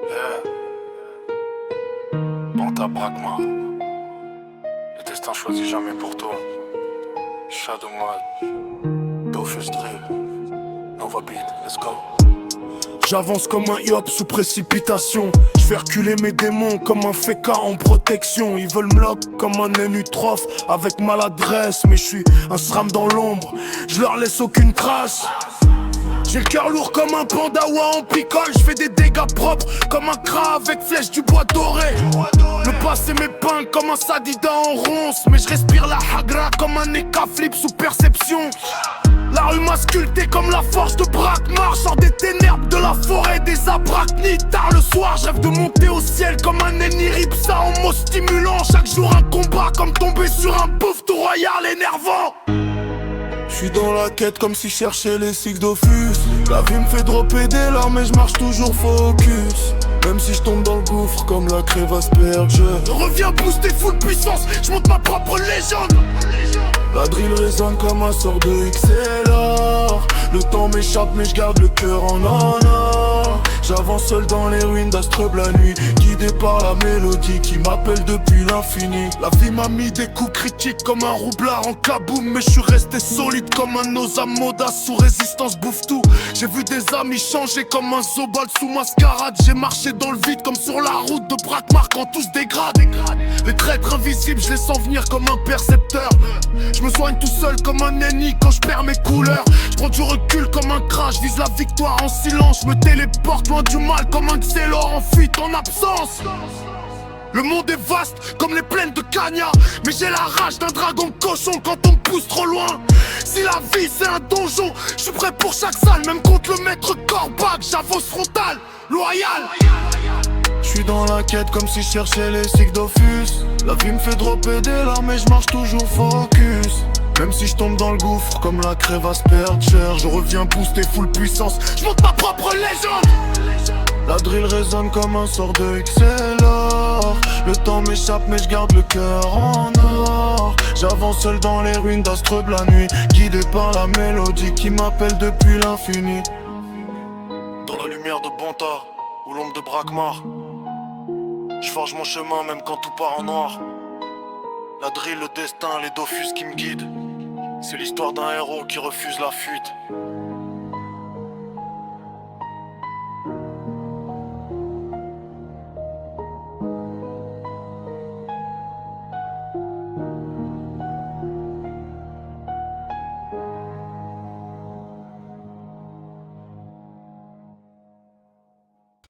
Yeah. Banta Brakma. Le destin choisit jamais pour toi. Shadow Mad. Dofus Drill. Nova Beat, let's go. J'avance comme un yop sous précipitation. J'fais reculer mes démons comme un féca en protection. Ils veulent me lock comme un énutrophe avec maladresse. Mais j'suis un SRAM dans l'ombre, j'leur laisse aucune trace. J'ai le cœur lourd comme un pandawa en picole. J'fais des dégâts propres comme un cra avec flèche du bois doré. Le passé m'épeint comme un sadida en ronce. Mais je respire la hagra comme un éca flip sous perception. La rue m'a sculpté comme la force de Brakmar. Sors des ténèbres de la forêt des abrachnides. Tard le soir, je rêve de monter au ciel comme un ennemi ripsa en mots stimulant. Chaque jour un combat comme tomber sur un bouffe tout royal énervant. J'suis dans la quête comme si je cherchais les cycles d'Offus. La vie me fait dropper des larmes mais je marche toujours focus. Même si je tombe dans le gouffre comme la crève Asperge. Je reviens booster full puissance, je monte ma propre légende. La drill résonne comme un sort de XLR. Le temps m'échappe mais je garde le cœur en honneur. J'avance seul dans les ruines d'Astreb la nuit, guidé par la mélodie qui m'appelle depuis l'infini. La vie m'a mis des coups critiques comme un roublard en kaboum. Mais je suis resté solide comme un Osamoda sous résistance bouffe tout. J'ai vu des amis changer comme un Zobal sous mascarade. J'ai marché dans le vide comme sur la route de Brakmar quand tout se dégrade. Les traîtres invisibles je les sens venir comme un percepteur. Je me soigne tout seul comme un ennemi quand je perds mes couleurs. Je prends du recul comme un crash, vise la victoire en silence. Je me téléporte loin du mal comme un Xelor en fuite en absence. Le monde est vaste comme les plaines de Kanya. Mais j'ai la rage d'un dragon cochon quand on me pousse trop loin. Si la vie c'est un donjon, je suis prêt pour chaque salle. Même contre le maître Corbac, j'avance frontal, loyal. J'suis dans la quête comme si je cherchais les cycles d'Offus. La vie me fait dropper des larmes mais je marche toujours focus. Même si je tombe dans le gouffre comme la crève Asperger. Je reviens booster full puissance, je monte ma propre légende. La drill résonne comme un sort de XLR. Le temps m'échappe mais je garde le cœur en or. J'avance seul dans les ruines d'Astreb la nuit, guidé par la mélodie qui m'appelle depuis l'infini. Dans la lumière de Banta ou l'ombre de Brakmar, je forge mon chemin même quand tout part en noir. La drill, le destin, les Dofus qui me guident. C'est l'histoire d'un héros qui refuse la fuite.